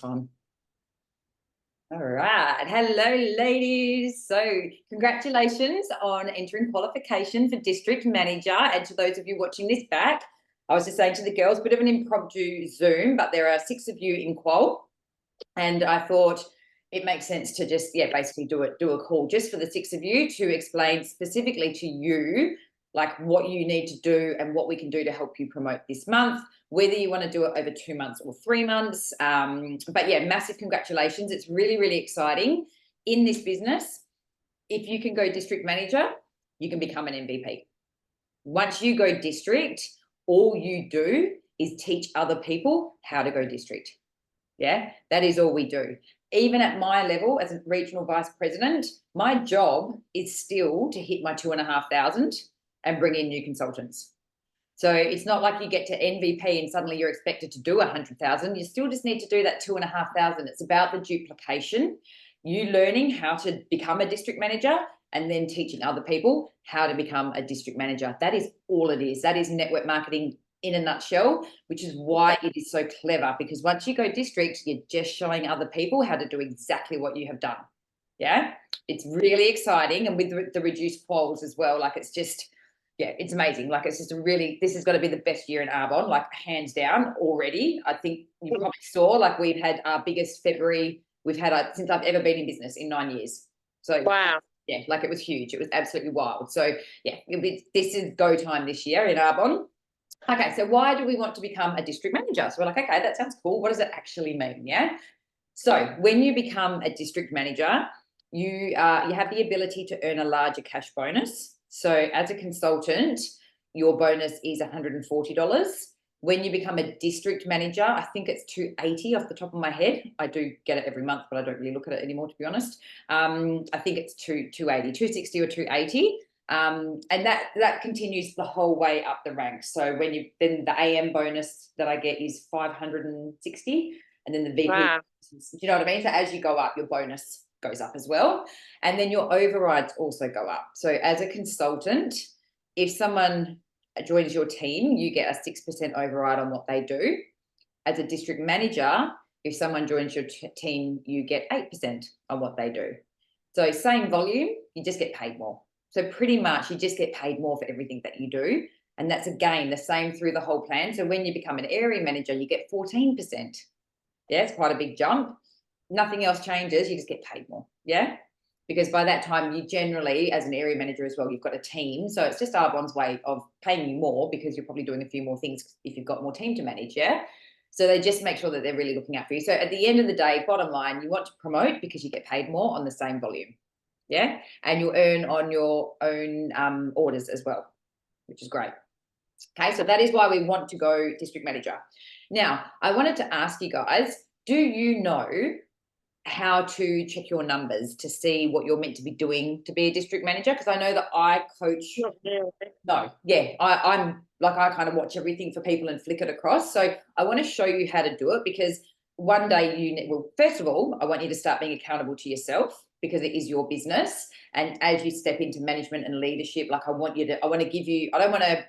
Fun. All right. Hello, ladies. So congratulations on entering qualification for district manager. And to those of you watching this back, I was just saying to the girls, bit of an impromptu Zoom, but there are 6 of you in qual. And I thought it makes sense to just, basically do a call just for the 6 of you to explain specifically to you, like what you need to do and what we can do to help you promote this month, whether you want to do it over 2 months or 3 months. But yeah, massive congratulations. It's really, really exciting in this business. If you can go district manager, you can become an MVP. Once you go district, all you do is teach other people how to go district. Yeah, that is all we do. Even at my level as a regional vice president, my job is still to hit my 2,500 and bring in new consultants. So it's not like you get to MVP and suddenly you're expected to do 100,000. You still just need to do that 2,500. It's about the duplication, you learning how to become a district manager and then teaching other people how to become a district manager. That is all it is. That is network marketing in a nutshell, which is why it is so clever, because once you go district, you're just showing other people how to do exactly what you have done. Yeah, it's really exciting. And with the reduced quals as well, like it's just, yeah, it's amazing. Like it's just this is going to be the best year in Arbonne, like hands down already. I think you probably saw, like we've had our biggest February we've had since I've ever been in business in 9 years. So wow. Yeah, like it was huge. It was absolutely wild. So yeah, this is go time this year in Arbonne. Okay, so why do we want to become a district manager? So we're like, okay, that sounds cool. What does it actually mean? Yeah. So when you become a district manager, you have the ability to earn a larger cash bonus. So as a consultant, your bonus is $140. When you become a district manager, I think it's $280 off the top of my head. I do get it every month, but I don't really look at it anymore, to be honest. I think it's $280, $260 or $280. And that continues the whole way up the ranks. So then the AM bonus that I get is 560, and then the VP, Wow. do you know what I mean? So as you go up, your bonus goes up as well, and then your overrides also go up. So as a consultant, if someone joins your team, you get a 6% override on what they do. As a district manager, if someone joins your team, you get 8% on what they do. So same volume, you just get paid more. So pretty much you just get paid more for everything that you do. And that's, again, the same through the whole plan. So when you become an area manager, you get 14%. Yeah, it's quite a big jump. Nothing else changes. You just get paid more. Yeah. Because by that time, you generally, as an area manager as well, you've got a team. So it's just Arbonne's way of paying you more, because you're probably doing a few more things if you've got more team to manage. Yeah. So they just make sure that they're really looking out for you. So at the end of the day, bottom line, you want to promote because you get paid more on the same volume. Yeah. And you earn on your own orders as well, which is great. Okay. So that is why we want to go district manager. Now, I wanted to ask you guys, do you know how to check your numbers to see what you're meant to be doing to be a district manager? Because I know that I coach. No, yeah, I'm like, I kind of watch everything for people and flick it across. So I want to show you how to do it, because one day first of all, I want you to start being accountable to yourself, because it is your business. And as you step into management and leadership, like I want to give you, I don't want to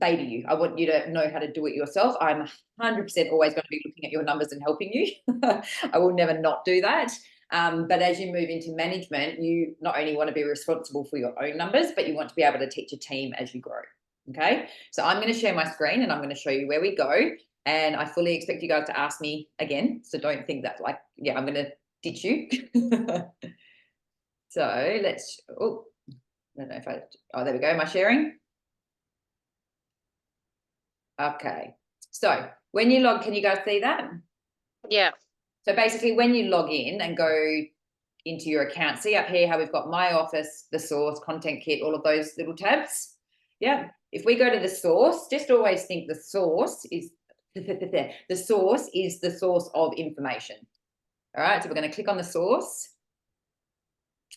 baby you. I want you to know how to do it yourself. I'm 100% always going to be looking at your numbers and helping you. I will never not do that. But as you move into management, you not only want to be responsible for your own numbers, but you want to be able to teach a team as you grow. Okay. So I'm going to share my screen and I'm going to show you where we go. And I fully expect you guys to ask me again. So don't think that I'm going to ditch you. So I don't know if there we go. Am I sharing? Okay. So when you log, can you guys see that? Yeah. So basically when you log in and go into your account, see up here how we've got My Office, the Source, Content Kit, all of those little tabs. Yeah. If we go to the source, just always think the source is the source of information. All right. So we're going to click on the source.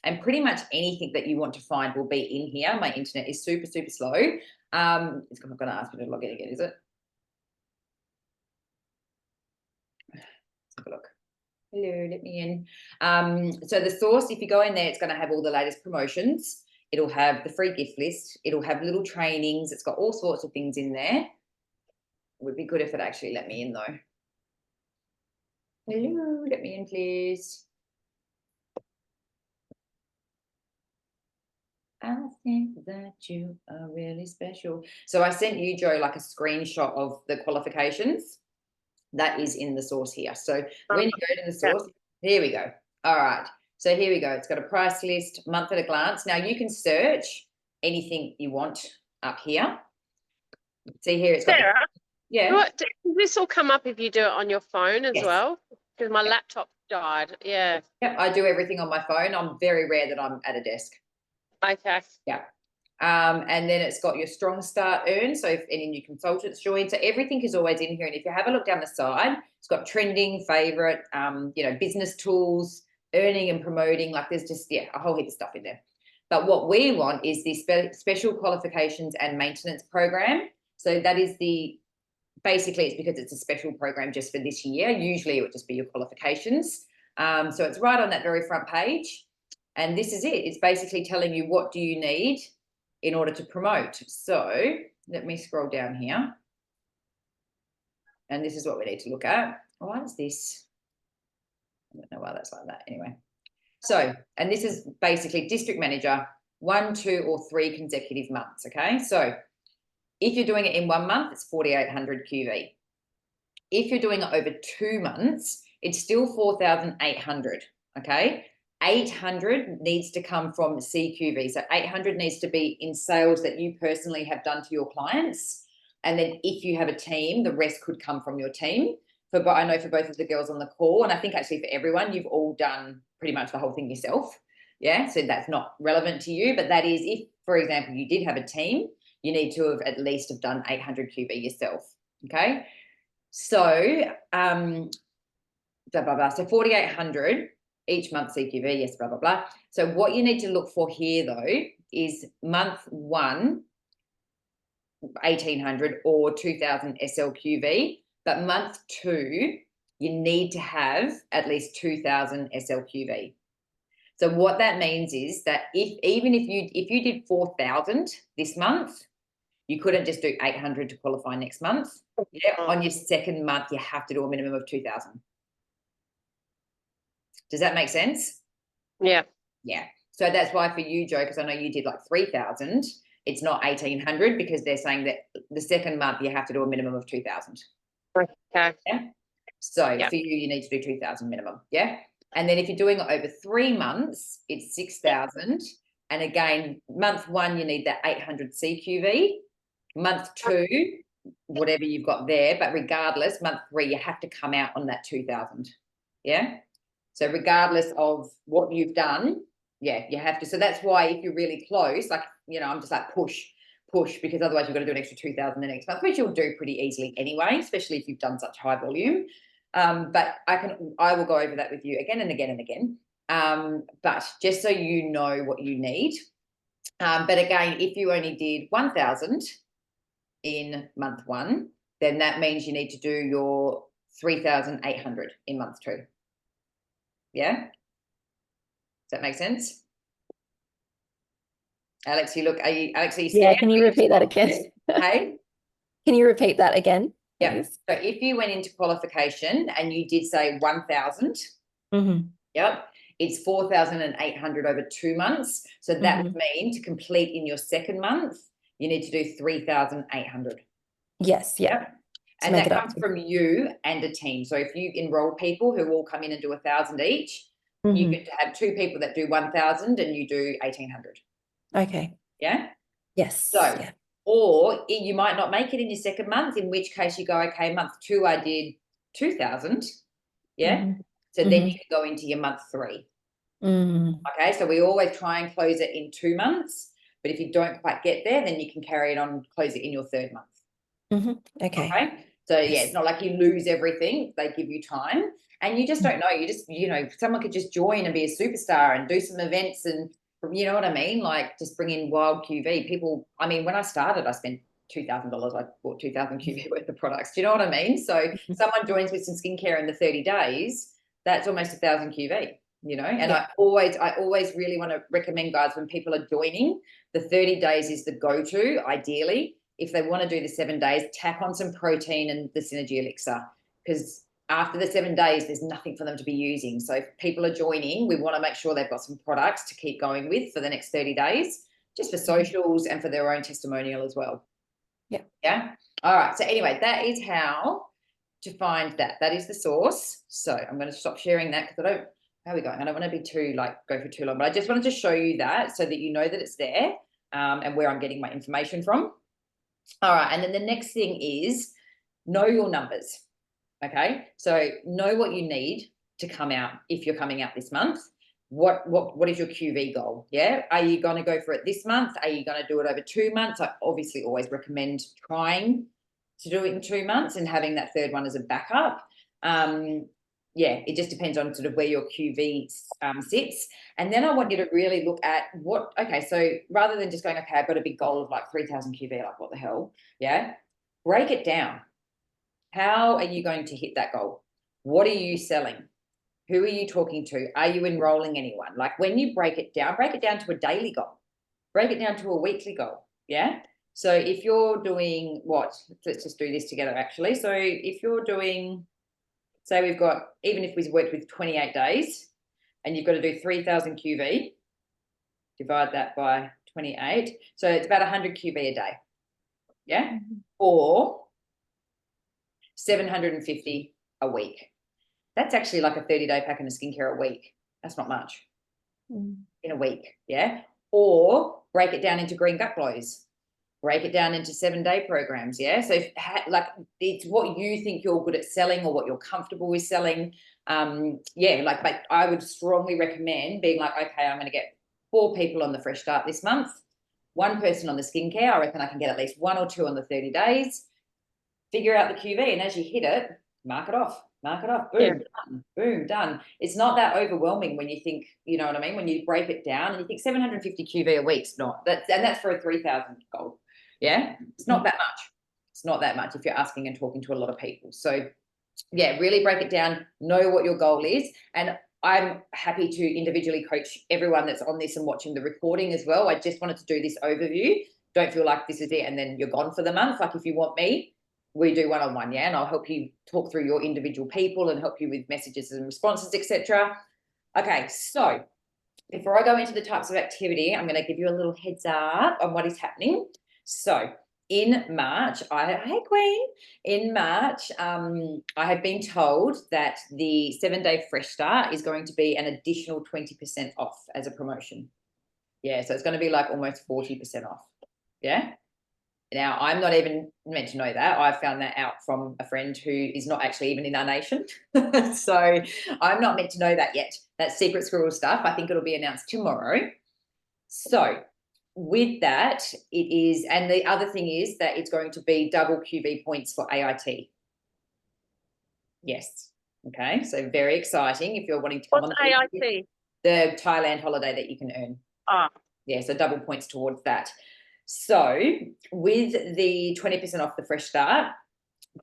And pretty much anything that you want to find will be in here. My internet is super, super slow. It's not going to ask me to log in again, is it? Let's have a look. Hello, let me in. So the source, if you go in there, it's going to have all the latest promotions. It'll have the free gift list. It'll have little trainings. It's got all sorts of things in there. It would be good if it actually let me in though. Hello, let me in, please. I think that you are really special. So I sent you, Joe, like a screenshot of the qualifications that is in the source here. So when you go to the source, here we go. All right. So here we go. It's got a price list, month at a glance. Now you can search anything you want up here. See here, it's got Sarah, yeah. what, does this all come up if you do it on your phone as Yes. well? Because my laptop died. Yeah. Yep, I do everything on my phone. I'm very rare that I'm at a desk. Okay. Yeah. And then it's got your strong start earn. So if any new consultants join, so everything is always in here. And if you have a look down the side, it's got trending, favorite, business tools, earning and promoting. Like there's just, a whole heap of stuff in there. But what we want is the special qualifications and maintenance program. So that is basically it's because it's a special program just for this year. Usually it would just be your qualifications. So it's right on that very front page. And this is it. It's basically telling you what do you need in order to promote. So let me scroll down here. And this is what we need to look at. Why is this? I don't know why that's like that. Anyway. So, and this is basically district manager, 1, 2, or 3 consecutive months. Okay. So if you're doing it in 1 month, it's 4,800 QV. If you're doing it over 2 months, it's still 4,800. Okay. 800 needs to come from CQV. So 800 needs to be in sales that you personally have done to your clients. And then if you have a team, the rest could come from your team. I know for both of the girls on the call, and I think actually for everyone, you've all done pretty much the whole thing yourself. Yeah. So that's not relevant to you, but that is if, for example, you did have a team, you need to have at least have done 800 QV yourself. Okay. So, so 4,800 each month CQV, yes, blah, blah, blah. So what you need to look for here though is month 1, 1,800 or 2,000 SLQV, but month 2, you need to have at least 2,000 SLQV. So what that means is that if you did 4,000 this month, you couldn't just do 800 to qualify next month. Yeah, on your second month, you have to do a minimum of 2,000. Does that make sense? Yeah. Yeah. So that's why for you, Joe, because I know you did like 3,000, it's not 1,800 because they're saying that the second month you have to do a minimum of 2,000. Okay. Yeah. So for you need to do 2,000 minimum. Yeah. And then if you're doing it over 3 months, it's 6,000. And again, month 1, you need that 800 CQV. Month 2, whatever you've got there. But regardless, month 3, you have to come out on that 2,000. Yeah. So regardless of what you've done, you have to. So that's why if you're really close, like, I'm just like push, because otherwise you've got to do an extra 2,000 the next month, which you'll do pretty easily anyway, especially if you've done such high volume. But I will go over that with you again and again and again. But just so you know what you need. But again, if you only did 1,000 in month 1, then that means you need to do your 3,800 in month 2. Yeah. Does that make sense? Alex, are you yeah, can you repeat that again? Hey? Can you repeat that again? Yeah. So if you went into qualification and you did say 1,000, yep, it's 4,800 over 2 months. So that would mean to complete in your second month, you need to do 3,800. Yes. Yeah. Yep. And that comes from you and a team. So if you enroll people who all come in and do 1,000 each, you could have 2 people that do 1,000 and you do 1,800. Okay. Yeah. Yes. So, or you might not make it in your second month, in which case you go, okay, month 2, I did 2,000. Yeah. So then you can go into your month 3. Okay. So we always try and close it in 2 months, but if you don't quite get there, then you can carry it on, close it in your third month. Okay. So it's not like you lose everything. They give you time and you just don't know. You just, someone could just join and be a superstar and do some events and, you know what I mean? Like just bring in wild QV. People, I mean, when I started, I spent $2,000. I bought 2,000 QV worth of products. Do you know what I mean? So someone joins with some skincare in the 30 days, that's almost 1,000 QV, and I always really want to recommend guys when people are joining, the 30 days is the go-to ideally. If they want to do the 7 days, tack on some protein and the Synergy Elixir, because After the 7 days, there's nothing for them to be using. So if people are joining, we want to make sure they've got some products to keep going with for the next 30 days, just for socials and for their own testimonial as well. Yeah. Yeah. All right. So anyway, that is how to find that. That is the source. So I'm going to stop sharing that because how are we going? I don't want to be go for too long, but I just wanted to show you that so that you know that it's there and where I'm getting my information from. All right. And then the next thing is know your numbers. Okay. So know what you need to come out if you're coming out this month. What is your QV goal? Yeah. Are you going to go for it this month? Are you going to do it over 2 months? I obviously always recommend trying to do it in 2 months and having that third one as a backup. Yeah, it just depends on sort of where your QV sits. And then I want you to really look at so rather than just going, okay, I've got a big goal of like 3,000 QV, like what the hell? Yeah. Break it down. How are you going to hit that goal? What are you selling? Who are you talking to? Are you enrolling anyone? Like when you break it down to a daily goal, break it down to a weekly goal. Yeah. So if you're doing let's just do this together actually. So if you're doing, say we've got, even if we worked with 28 days and you've got to do 3,000 QV, divide that by 28. So it's about 100 QV a day. Yeah. Or 750 a week. That's actually like a 30-day pack and a skincare a week. That's not much in a week. Yeah. Or break it down into green gut glows. Break it down into 7-day programs. Yeah. So it's what you think you're good at selling or what you're comfortable with selling. But I would strongly recommend being like, okay, I'm going to get 4 people on the Fresh Start this month, 1 person on the skincare. I reckon I can get at least 1 or 2 on the 30 days. Figure out the QV, and as you hit it, mark it off. Boom, done. Boom, done. It's not that overwhelming when you think, you know what I mean? When you break it down and you think 750 QV a week's not. That's for a 3,000 goal. Yeah, it's not that much. It's not that much if you're asking and talking to a lot of people. So yeah, really break it down, know what your goal is. And I'm happy to individually coach everyone that's on this and watching the recording as well. I just wanted to do this overview. Don't feel like this is it and then you're gone for the month. Like if you want me, we do one-on-one, yeah, and I'll help you talk through your individual people and help you with messages and responses, etc. Okay, so before I go into the types of activity, I'm going to give you a little heads up on what is happening. So in March, hey Queen, in March, I have been told that the 7-day Fresh Start is going to be an additional 20% off as a promotion. Yeah, so it's going to be like almost 40% off. Yeah. Now, I'm not even meant to know that. I found that out from a friend who is not actually even in our nation. So I'm not meant to know that yet. That's secret squirrel stuff. I think it'll be announced tomorrow. So with that, it is, and the other thing is that it's going to be double QV points for AIT. Yes. Okay. So very exciting if you're wanting to come What's on AIT? the Thailand holiday that you can earn. Yeah, so double points towards that. So with the 20% off the Fresh Start,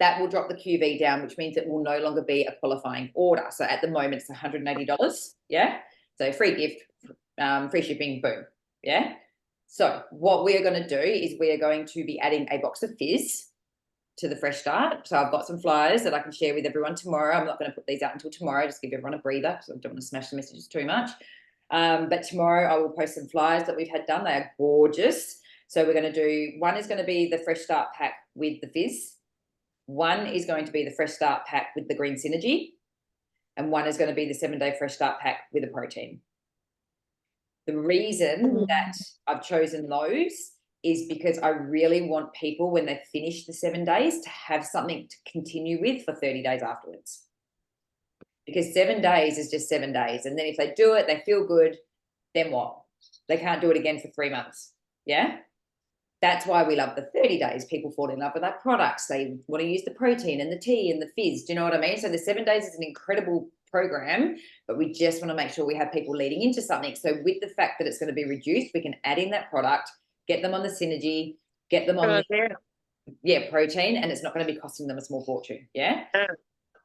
that will drop the QV down, which means it will no longer be a qualifying order. So at the moment, it's $180. Yeah. So free gift, free shipping, boom. Yeah. So what we are going to do is we are going to be adding a box of fizz to the Fresh Start. So I've got some flyers that I can share with everyone tomorrow. I'm not going to put these out until tomorrow, just give everyone a breather because I don't want to smash the messages too much. But tomorrow I will post some flyers that we've had done. They are gorgeous. So we're going to do, one is going to be the Fresh Start pack with the fizz. One is going to be the Fresh Start pack with the Green Synergy. And one is going to be the 7-day Fresh Start pack with a protein. The reason that I've chosen those is because I really want people, when they finish the 7 days, to have something to continue with for 30 days afterwards. Because 7 days is just 7 days. And then if they do it, they feel good, then what? They can't do it again for 3 months. Yeah? That's why we love the 30 days. People fall in love with our products. They want to use the protein and the tea and the fizz. Do you know what I mean? So the 7 days is an incredible program, but we just want to make sure we have people leading into something. So with the fact that it's going to be reduced, we can add in that product, get them on the Synergy, get them on protein, and it's not going to be costing them a small fortune. Yeah.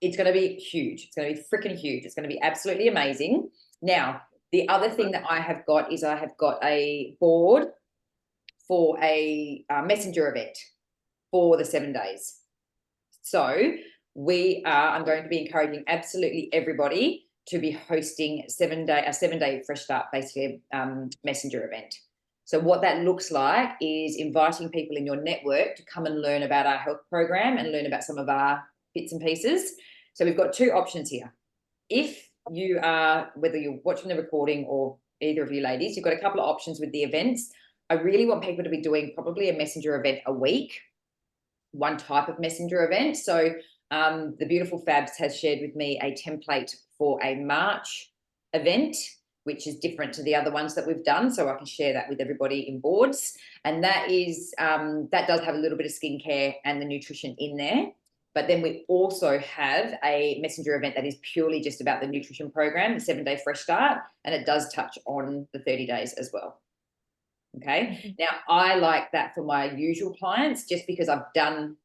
It's going to be huge. It's going to be freaking huge. It's going to be absolutely amazing. Now, the other thing that I have got is I have got a board for a messenger event for the 7 days. So I'm going to be encouraging absolutely everybody to be hosting a 7-day Fresh Start, basically messenger event. So what that looks like is inviting people in your network to come and learn about our health program and learn about some of our bits and pieces. So we've got two options here. If you are, whether you're watching the recording or either of you ladies, you've got a couple of options with the events. I really want people to be doing probably a messenger event a week, one type of messenger event. So the beautiful Fabs has shared with me a template for a March event, which is different to the other ones that we've done. So I can share that with everybody in boards. And that is, that does have a little bit of skincare and the nutrition in there. But then we also have a messenger event that is purely just about the nutrition program, the 7-day Fresh Start, and it does touch on the 30 days as well. Okay. Now, I like that for my usual clients, just because I've done,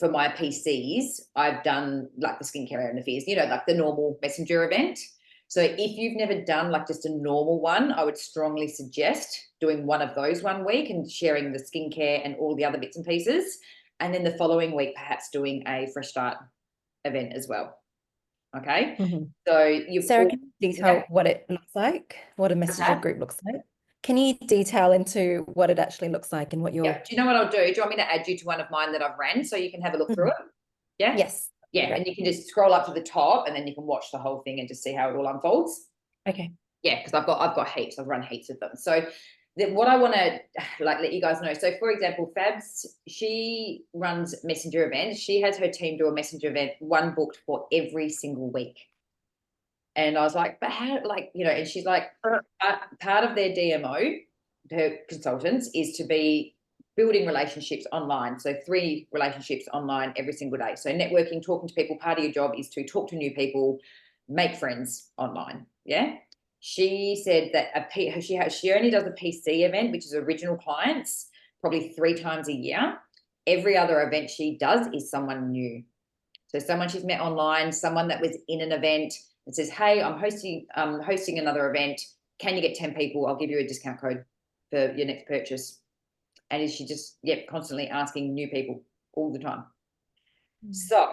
for my PCs, I've done like the skincare and the fears, you know, like the normal messenger event. So if you've never done like just a normal one, I would strongly suggest doing one of those one week and sharing the skincare and all the other bits and pieces. And then the following week, perhaps doing a Fresh Start event as well. Okay. So you've Sarah, can you detail yeah. what it looks like, what a messenger Okay. group looks like? Can you detail into what it actually looks like and what you're... Yeah. Do you know what I'll do? Do you want me to add you to one of mine that I've ran so you can have a look through it? Yeah. Yes. Yeah. Great. And you can just scroll up to the top and then you can watch the whole thing and just see how it all unfolds. Okay. Yeah, because I've got heaps. I've run heaps of them. So what I want to like let you guys know. So for example, Fabs, she runs messenger events. She has her team do a messenger event, one booked for every single week. And I was like, but how, like, you know, and she's like, part of their DMO, her consultants, is to be building relationships online. So 3 relationships online every single day. So networking, talking to people, part of your job is to talk to new people, make friends online. Yeah. She said that she only does a PC event, which is original clients, probably 3 times a year. Every other event she does is someone new. So someone she's met online, someone that was in an event and says, hey, I'm hosting another event. Can you get 10 people? I'll give you a discount code for your next purchase. And is she just, constantly asking new people all the time. So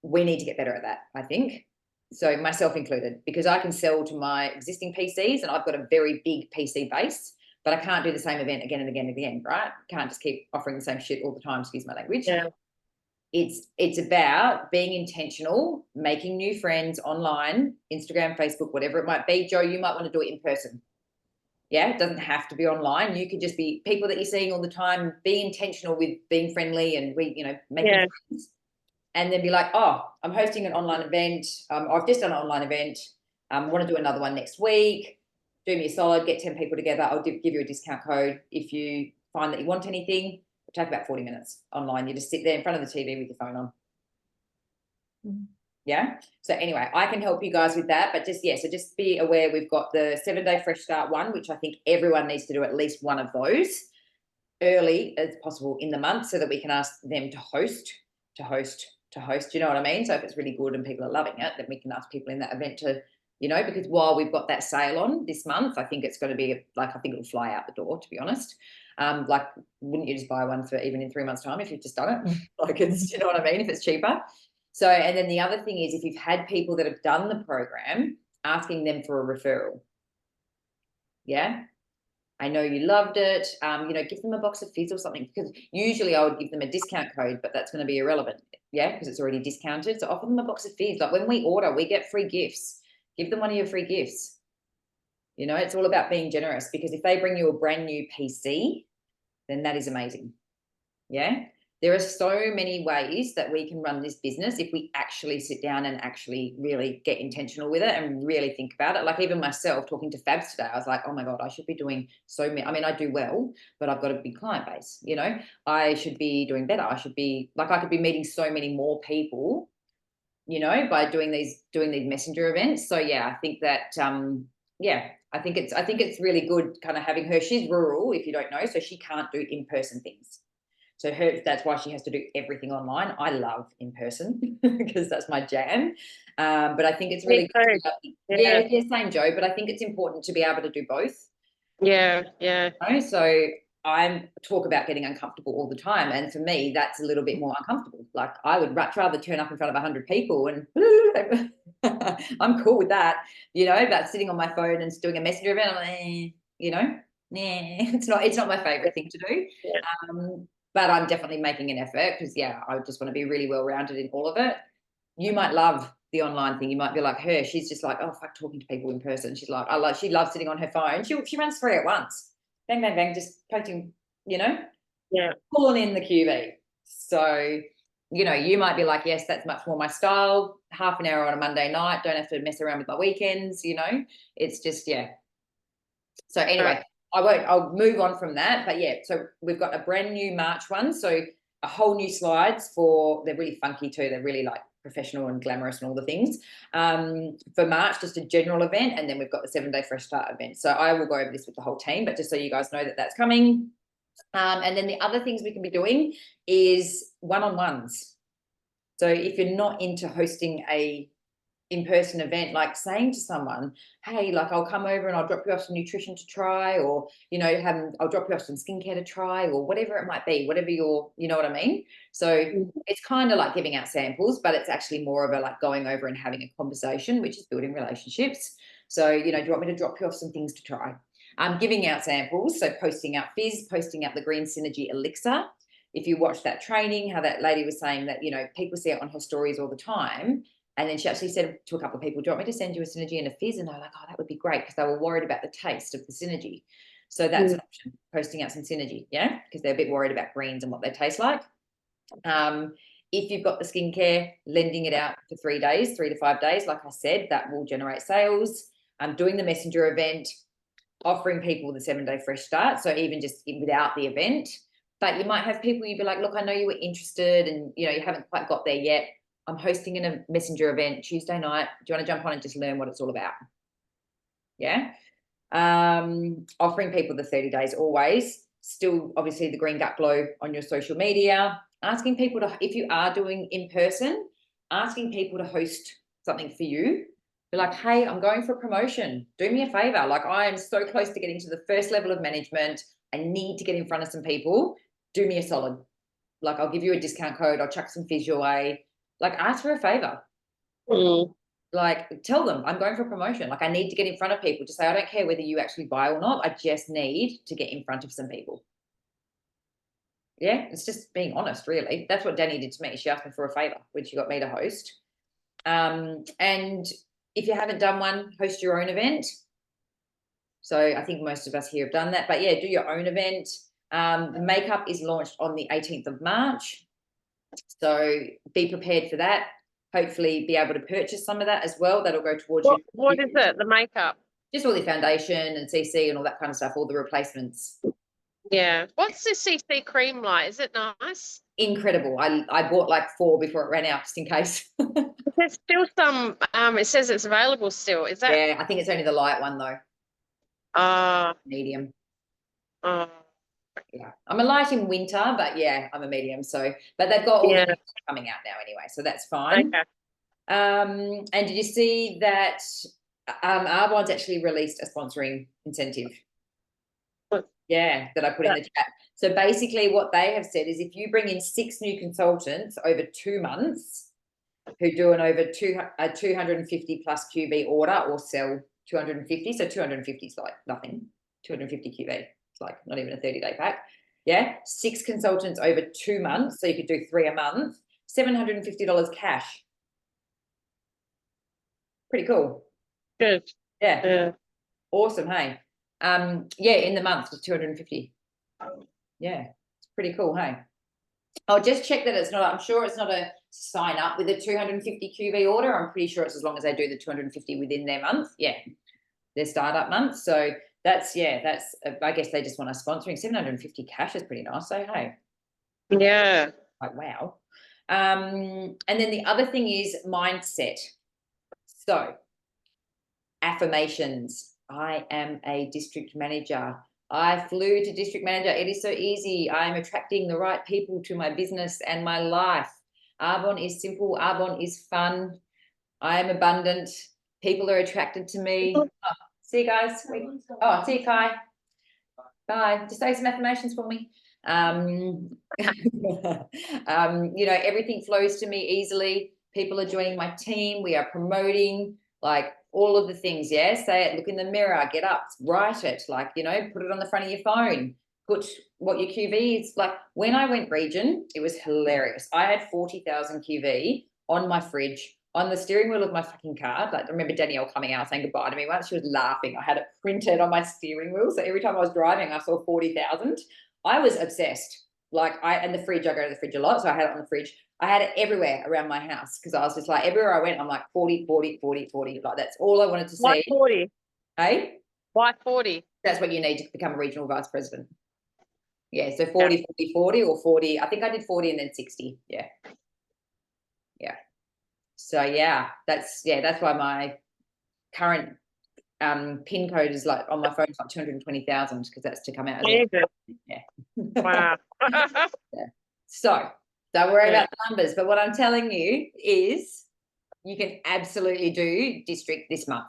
we need to get better at that, I think. So myself included, because I can sell to my existing PCs and I've got a very big PC base, but I can't do the same event again and again and again, right? Can't just keep offering the same shit all the time, excuse my language. Yeah. It's about being intentional, making new friends online, Instagram, Facebook, whatever it might be. Jo, you might want to do it in person. Yeah, it doesn't have to be online. You could just be people that you're seeing all the time. Be intentional with being friendly and making friends. And then be like, oh, I'm hosting an online event. I've just done an online event. Want to do another one next week. Do me a solid, get 10 people together. I'll give you a discount code. If you find that you want anything, it'll take about 40 minutes online. You just sit there in front of the TV with your phone on. Yeah. So anyway, I can help you guys with that. But so just be aware we've got the 7-day Fresh Start one, which I think everyone needs to do at least one of those early as possible in the month so that we can ask them to host. Do you know what I mean? So if it's really good and people are loving it, then we can ask people in that event to, because while we've got that sale on this month, I think it's going to be I think it'll fly out the door, to be honest. Like, wouldn't you just buy one for even in 3 months' time if you've just done it? Like, it's, you know what I mean? If it's cheaper. So, and then the other thing is if you've had people that have done the program, asking them for a referral. Yeah. I know you loved it. Give them a box of fizz or something, because usually I would give them a discount code, but that's going to be irrelevant. Yeah, because it's already discounted. So offer them a box of fizz. Like when we order, we get free gifts. Give them one of your free gifts. It's all about being generous, because if they bring you a brand new PC, then that is amazing. Yeah. There are so many ways that we can run this business if we actually sit down and actually really get intentional with it and really think about it. Like even myself talking to Fabs today, I was like, oh my God, I should be doing so many. I mean, I do well, but I've got a big client base, I should be doing better. I could be meeting so many more people, by doing these messenger events. So yeah, I think that, I think it's really good kind of having her. She's rural, if you don't know, so she can't do in-person things. So that's why she has to do everything online. I love in person because that's my jam. But I think it's really good. Same, Jo. But I think it's important to be able to do both. Yeah. So I'm talk about getting uncomfortable all the time. And for me, that's a little bit more uncomfortable. Like I would much rather turn up in front of 100 people and I'm cool with that, you know, but sitting on my phone and doing a messenger event, I'm like, you know, nah, it's not my favorite thing to do. Yeah. But I'm definitely making an effort because, yeah, I just want to be really well-rounded in all of it. You might love the online thing. You might be like her. She's just like, oh, fuck talking to people in person. She's like, she loves sitting on her phone. She runs 3 at once. Bang, bang, bang, just posting, you know, pulling in the QV. So, you know, you might be like, yes, that's much more my style. Half an hour on a Monday night. Don't have to mess around with my weekends, you know. It's just, yeah. So anyway, I'll move on from that. But yeah, so we've got a brand new March one. So a whole new slides they're really funky too. They're really like professional and glamorous and all the things. For March, just a general event. And then we've got the 7-day fresh start event. So I will go over this with the whole team, but just so you guys know that that's coming. And then the other things we can be doing is one-on-ones. So if you're not into hosting a in-person event, like saying to someone, hey, like I'll come over and I'll drop you off some nutrition to try, or, you know, I'll drop you off some skincare to try, or whatever it might be, whatever you know what I mean? So it's kind of like giving out samples, but it's actually more of a like going over and having a conversation, which is building relationships. So, you know, do you want me to drop you off some things to try? Giving out samples, so posting out Fizz, posting out the Green Synergy Elixir. If you watch that training, how that lady was saying that, you know, people see it on her stories all the time. And then she actually said to a couple of people, do you want me to send you a Synergy and a Fizz? And they were like, oh, that would be great, because they were worried about the taste of the Synergy. So that's an option, posting out some Synergy, yeah, because they're a bit worried about greens and what they taste like. If you've got the skincare, lending it out for 3 days, 3 to 5 days, like I said, that will generate sales. Doing the messenger event, offering people the 7-day fresh start. So even just without the event, but you might have people, you'd be like, look, I know you were interested and, you know, you haven't quite got there yet. I'm hosting a messenger event Tuesday night. Do you want to jump on and just learn what it's all about? Yeah. Offering people the 30 days always. Still, obviously, the Green Gut Glow on your social media. Asking people to, if you are doing in person, asking people to host something for you. Be like, hey, I'm going for a promotion. Do me a favor. Like, I am so close to getting to the first level of management. I need to get in front of some people. Do me a solid. Like, I'll give you a discount code. I'll chuck some Fizz your way. Like, ask for a favor. Like, tell them I'm going for a promotion. Like, I need to get in front of people. Just say, I don't care whether you actually buy or not. I just need to get in front of some people. Yeah, it's just being honest, really. That's what Danny did to me. She asked me for a favor when she got me to host. And if you haven't done one, host your own event. So I think most of us here have done that. But yeah, do your own event. The makeup is launched on the 18th of March. So be prepared for that. Hopefully be able to purchase some of that as well. That'll go towards you. What is it, the makeup? Just all the foundation and CC and all that kind of stuff, all the replacements. Yeah. What's the CC cream like? Is it nice? Incredible. I bought like 4 before it ran out, just in case. There's still some, it says it's available still. Is that? Yeah, I think it's only the light one though. Medium. Yeah, I'm a light in winter, but yeah, I'm a medium. So, but they've got all the things coming out now anyway, so that's fine. Okay. And did you see that Arbonne's actually released a sponsoring incentive? Yeah, that I put in the chat. So basically what they have said is if you bring in 6 new consultants over 2 months who do an over 250 plus QV order or sell 250, so 250 is like nothing, 250 QV, it's like not even a 30-day pack. Yeah, 6 consultants over 2 months, so you could do 3 a month, $750 cash. Pretty cool. Good. Yeah. Awesome, hey. Yeah, in the month was 250. Yeah, it's pretty cool, hey. I'll just check that it's not, I'm sure it's not a sign up with a 250 QV order. I'm pretty sure it's as long as they do the 250 within their month. Yeah, their startup month. So that's, yeah, that's, I guess they just want us sponsoring. 750 cash is pretty nice. So, hey. Yeah. Like, wow. And then the other thing is mindset. So affirmations. I am a district manager. I flew to district manager. It is so easy. I am attracting the right people to my business and my life. Arbonne is simple. Arbonne is fun. I am abundant. People are attracted to me. Oh, see you guys. Oh, see you, Kai. Bye. Just say some affirmations for me. You know, everything flows to me easily. People are joining my team. We are promoting, like, all of the things. Yeah. Say it, look in the mirror, get up, write it, like, you know, put it on the front of your phone, put what your QV is. Like, when I went region, it was hilarious. I had 40,000 QV on my fridge, on the steering wheel of my fucking car. Like, I remember Danielle coming out saying goodbye to me once. She was laughing. I had it printed on my steering wheel. So every time I was driving, I saw 40,000. I was obsessed. Like, and the fridge, I go to the fridge a lot. So I had it on the fridge. I had it everywhere around my house because I was just like, everywhere I went, I'm like 40, 40, 40, 40. Like, that's all I wanted to Why see. 40? Hey? Why 40? That's what you need to become a regional vice president. Yeah. So 40, 40, 40 or 40. I think I did 40 and then 60. Yeah. Yeah. So yeah, that's why my current pin code is like on my phone, it's like 220,000 because that's to come out as Jesus. yeah. Wow. Yeah. So don't worry Yeah. about the numbers, but what I'm telling you is you can absolutely do district this month.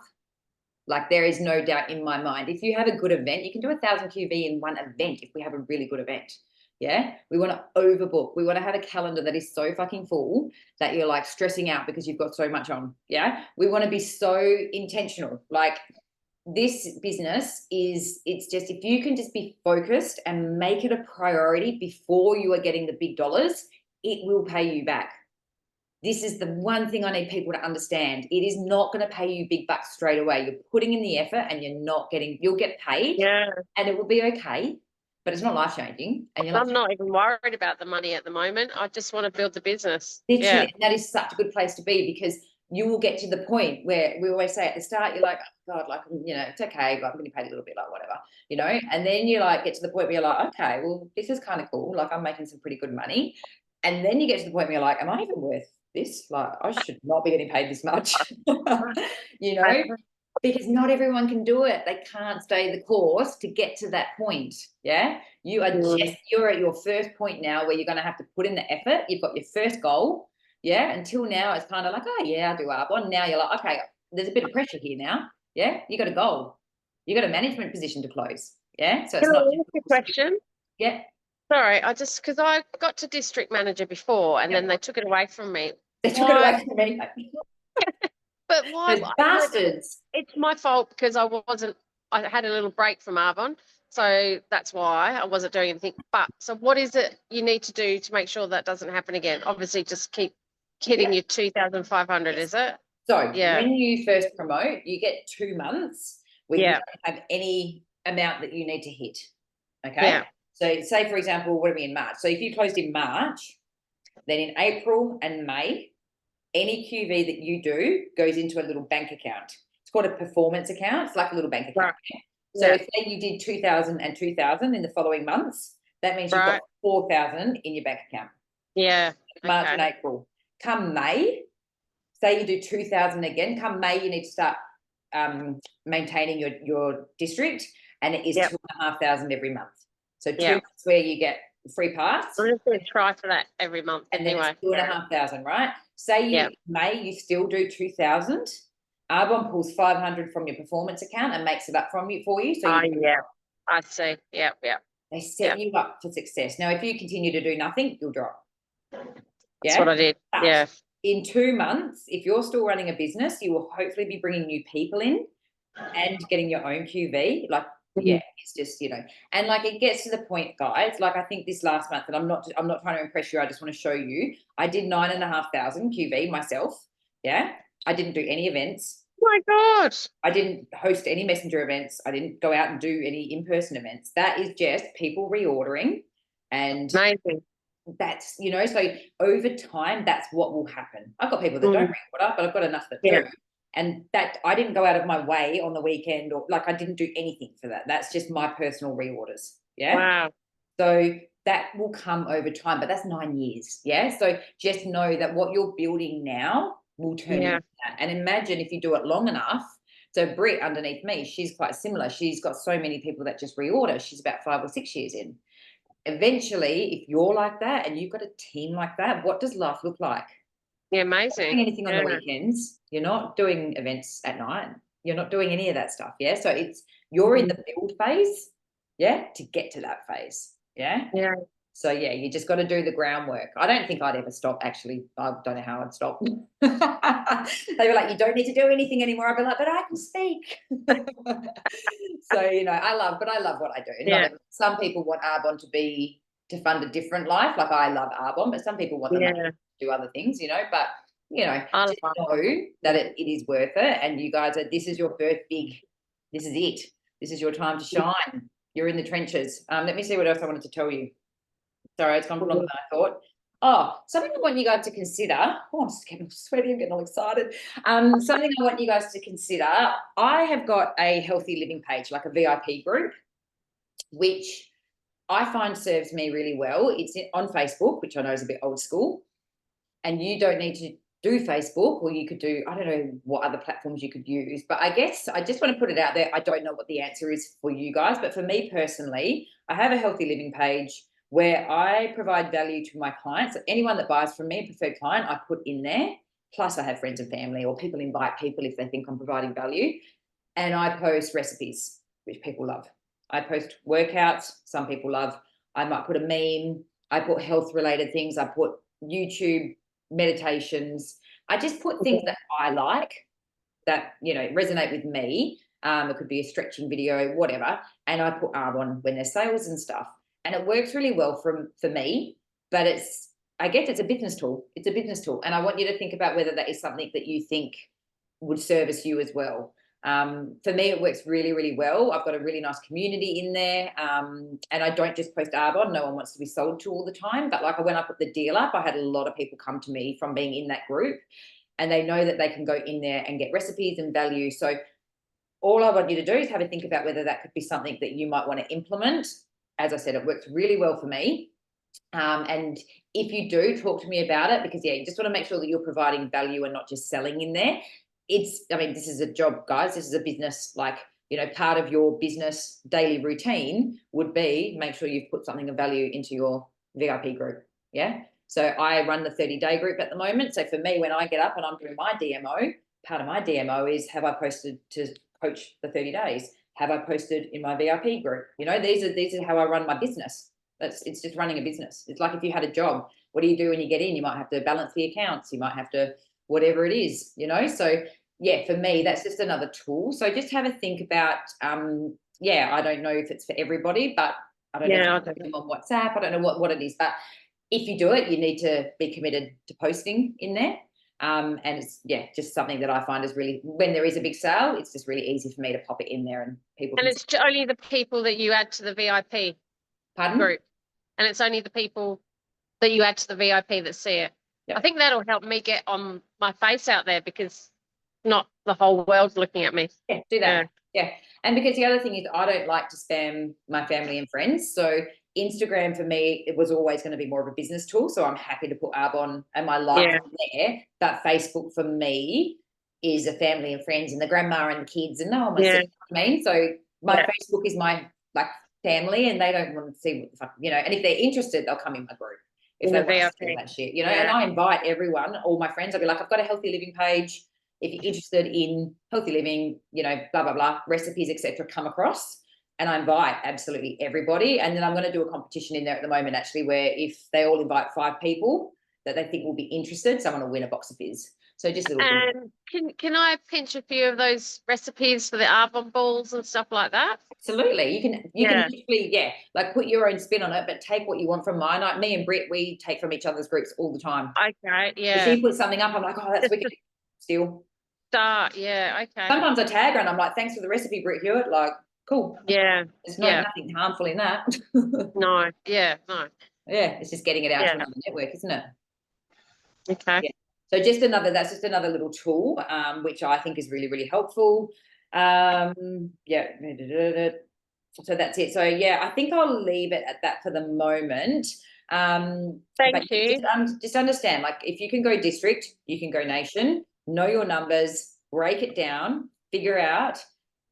Like, there is no doubt in my mind. If you have a good event, you can do 1,000 QV in one event if we have a really good event. Yeah. We want to overbook. We want to have a calendar that is so fucking full that you're like stressing out because you've got so much on. Yeah. We want to be so intentional. Like, this business is, it's just, if you can just be focused and make it a priority before you are getting the big dollars, it will pay you back. This is the one thing I need people to understand. It is not going to pay you big bucks straight away. You're putting in the effort and you'll get paid, Yeah. and it will be okay, but it's not life-changing. And you're I'm like, not even worried about the money at the moment. I just want to build the business. literally, Yeah. and that is such a good place to be, because you will get to the point where we always say at the start, you're like, oh God, like, you know, it's okay, like, I'm getting paid a little bit, like, whatever, you know, and then you like get to the point where you're like, okay, well, this is kind of cool. Like, I'm making some pretty good money. And then you get to the point where you're like, am I even worth this? Like, I should not be getting paid this much, you know, because not everyone can do it. They can't stay the course to get to that point. Yeah. You are you're at your first point now where you're going to have to put in the effort. You've got your first goal. Yeah. Until now, it's kind of like, oh yeah, I do Arbonne. Now you're like, okay, there's a bit of pressure here now. Yeah. You got a goal. You got a management position to close. Yeah. So it's Can I not ask a question? Yeah. Sorry, because I got to district manager before and then they took it away from me. They took it away from me. But why? Those bastards. It's my fault because I had a little break from Arbonne. So that's why I wasn't doing anything. But so what is it you need to do to make sure that doesn't happen again? Obviously, just keep hitting your 2,500, is it? So Yeah. when you first promote, you get 2 months where you Yeah. don't have any amount that you need to hit. Okay. Yeah. So say, for example, what are we in March? So if you closed in March, then in April and May, any QV that you do goes into a little bank account. It's called a performance account. It's like a little bank account. Right. So Yeah. if say you did 2,000 and 2,000 in the following months, that means you've Right. got 4,000 in your bank account. Yeah. March Okay. and April. Come May, say you do 2,000 again. Come May, you need to start maintaining your district, and it is Yep. 2,500 every month. So 2 Yeah. months where you get free parts, I'm just going to try for that every month and then anyway. it's 2,500, right? Say you Yep. May, you still do 2,000. Arbonne pulls 500 from your performance account and makes it up for you. So Yeah. I see. Yeah. Yeah. they set you up for success. Now, if you continue to do nothing, you'll drop. That's what I did. But Yeah. in 2 months, if you're still running a business, you will hopefully be bringing new people in and getting your own QV. Like, yeah, it's just, you know, and like, it gets to the point, guys, like, I think this last month, and I'm not trying to impress you, I just want to show you, I did 9,500 QV myself. Yeah. I didn't do any events. Oh my God. I didn't host any messenger events. I didn't go out and do any in-person events. That is just people reordering, and Amazing. that's, you know, so over time, that's what will happen. I've got people that don't reorder, but I've got enough that Yeah. do. And that I didn't go out of my way on the weekend, or like, I didn't do anything for that. That's just my personal reorders. Yeah. Wow. So that will come over time, but that's 9 years. Yeah. So just know that what you're building now will turn Yeah. into that. And imagine if you do it long enough. So Britt underneath me, she's quite similar. She's got so many people that just reorder. She's about 5 or 6 years in. Eventually, if you're like that and you've got a team like that, what does life look like? Yeah. You're not Amazing. doing anything on the Yeah. weekends. You're not doing events at night. You're not doing any of that stuff. Yeah. So you're in the build phase, yeah, to get to that phase. Yeah. Yeah. So yeah, you just got to do the groundwork. I don't think I'd ever stop. Actually, I don't know how I'd stop. They were like, "You don't need to do anything anymore." I'd be like, "But I can speak." So I love what I do. Yeah. Some people want Arbonne to fund a different life. Like I love Arbonne, but some people want the money Yeah. to do other things. But I just love know that it is worth it. And you guys this is your first big. This is it. This is your time to shine. You're in the trenches. Let me see what else I wanted to tell you. Sorry, it's gone longer than I thought. Oh, something I want you guys to consider. Oh, I'm just getting sweaty. I'm getting all excited. Something I want you guys to consider. I have got a healthy living page, like a VIP group, which I find serves me really well. It's on Facebook, which I know is a bit old school, and you don't need to do Facebook, or you could do, I don't know what other platforms you could use, but I guess I just want to put it out there. I don't know what the answer is for you guys, but for me personally, I have a healthy living page where I provide value to my clients. Anyone that buys from me, a preferred client, I put in there. Plus I have friends and family, or people invite people if they think I'm providing value. And I post recipes, which people love. I post workouts, some people love. I might put a meme. I put health related things. I put YouTube meditations. I just put things that I like, that resonate with me. It could be a stretching video, whatever, and I put Arbonne when there's sales and stuff, and it works really well for me. But I guess it's a business tool. It's a business tool, and I want you to think about whether that is something that you think would service you as well. For me, it works really, really well. I've got a really nice community in there, and I don't just post Arbonne. No one wants to be sold to all the time, but like when I put the deal up, I had a lot of people come to me from being in that group, and they know that they can go in there and get recipes and value. So all I want you to do is have a think about whether that could be something that you might want to implement. As I said, it works really well for me. And if you do, talk to me about it, because you just want to make sure that you're providing value and not just selling in there. This is a job, guys. This is a business. Like, part of your business daily routine would be make sure you've put something of value into your VIP group. Yeah. So I run the 30-day group at the moment. So for me, when I get up and I'm doing my DMO, part of my DMO is, have I posted to coach the 30 days? Have I posted in my VIP group? These are how I run my business. It's just running a business. It's like if you had a job, what do you do when you get in? You might have to balance the accounts. You might have to, whatever it is, So yeah, for me, that's just another tool. So just have a think about, I don't know if it's for everybody, but I don't know if it's on WhatsApp. I don't know what it is, but if you do it, you need to be committed to posting in there. And it's just something that I find is really, when there is a big sale, it's just really easy for me to pop it in there and people. And it's only the people that you add to the VIP group, and it's only the people that you add to the VIP that see it. Yep. I think that'll help me get on my face out there, because not the whole world's looking at me. Yeah, do that. Yeah. And because the other thing is, I don't like to spam my family and friends. So Instagram for me, it was always going to be more of a business tool. So I'm happy to put Arbonne and my life there. But Facebook for me is a family and friends and the grandma and the kids and no one wants to see what I mean. So my Facebook is my family, and they don't want to see what the fuck, and if they're interested, they'll come in my group. If they want to see that shit, and I invite everyone, all my friends. I'll be like, I've got a healthy living page. If you're interested in healthy living, blah, blah, blah, recipes, etc., come across. And I invite absolutely everybody. And then I'm going to do a competition in there at the moment, actually, where if they all invite 5 people that they think will be interested, someone will win a box of fizz. So just a little And can I pinch a few of those recipes for the Arbonne balls and stuff like that? Absolutely. You can literally, put your own spin on it, but take what you want from mine. Me and Britt, we take from each other's groups all the time. Okay, yeah. If she puts something up, I'm like, oh, that's wicked. Still. Okay. Sometimes I tag her and I'm like, thanks for the recipe, Britt Hewitt. Like, cool. Yeah. There's nothing harmful in that. No. Yeah, it's just getting it out to another network, isn't it? Okay. Yeah. So that's just another little tool, which I think is really, really helpful. So that's it. So I think I'll leave it at that for the moment. Thank you. Just understand, like, if you can go district, you can go nation. Know your numbers, break it down, figure out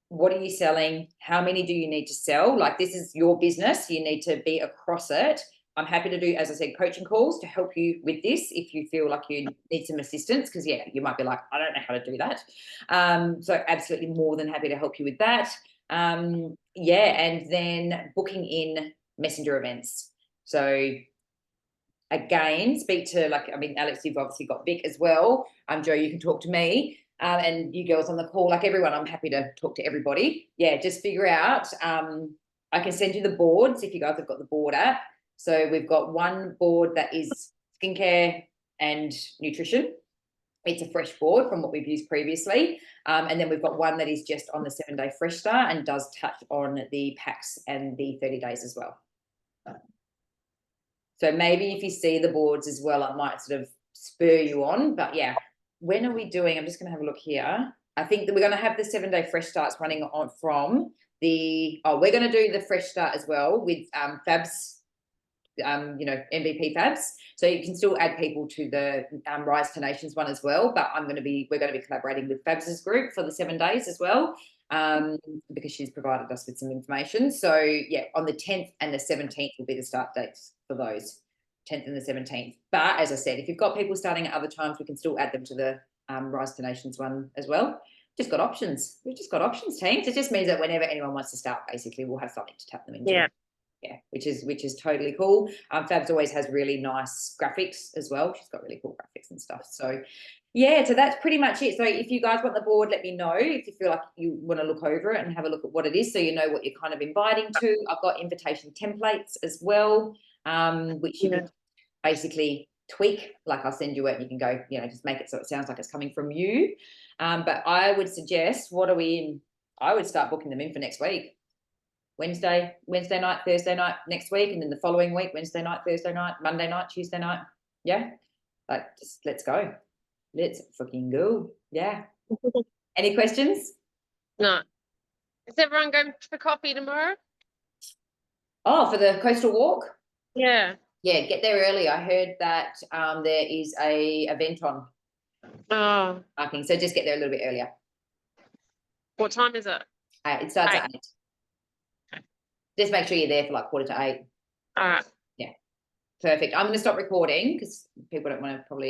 what are you selling, how many do you need to sell. Like, this is your business, you need to be across it. I'm happy to do, as I said, coaching calls to help you with this if you feel like you need some assistance, because you might be like, I don't know how to do that. So absolutely more than happy to help you with that. Yeah, and then booking in messenger events. So again, speak to, like, I mean, Alex, you've obviously got Vic as well. Joe, you can talk to me. And you girls on the call, like everyone, I'm happy to talk to everybody. Yeah, just figure out. I can send you the boards if you guys have got the board app. So we've got one board that is skincare and nutrition. It's a fresh board from what we've used previously. And then we've got one that is just on the 7-day fresh start and does touch on the packs and the 30 days as well. So maybe if you see the boards as well, it might sort of spur you on. But yeah, when are we doing? I'm just going to have a look here. I think that we're going to have the 7-day fresh starts running on from the, we're going to do the fresh start as well with Fabs, MVP Fabs. So you can still add people to the Rise to Nations one as well. But we're going to be collaborating with Fabs's group for the 7 days as well, because she's provided us with some information. So yeah, on the 10th and the 17th will be the start dates for those, 10th and the 17th. But as I said, if you've got people starting at other times, we can still add them to the Rise to Nations one as well. Just got options. We've just got options, teams. It just means that whenever anyone wants to start, basically, we'll have something to tap them into. Yeah. Yeah, which is totally cool. Fabs always has really nice graphics as well. She's got really cool graphics and stuff. So yeah, so that's pretty much it. So if you guys want the board, let me know if you feel like you want to look over it and have a look at what it is, so you know what you're kind of inviting to. I've got invitation templates as well, which you can basically tweak. Like I'll send you it and you can go, just make it so it sounds like it's coming from you. But I would suggest, what are we in? I would start booking them in for next week. Wednesday night, Thursday night next week, and then the following week, Wednesday night, Thursday night, Monday night, Tuesday night. Yeah, like just let's go. Let's fucking go. Yeah. Any questions? No. Is everyone going for coffee tomorrow? Oh, for the coastal walk? Yeah. Yeah, get there early. I heard that there is a event on parking, so just get there a little bit earlier. What time is it? It starts at 8. Just make sure you're there for like 7:45. All right. Yeah, perfect. I'm going to stop recording because people don't want to probably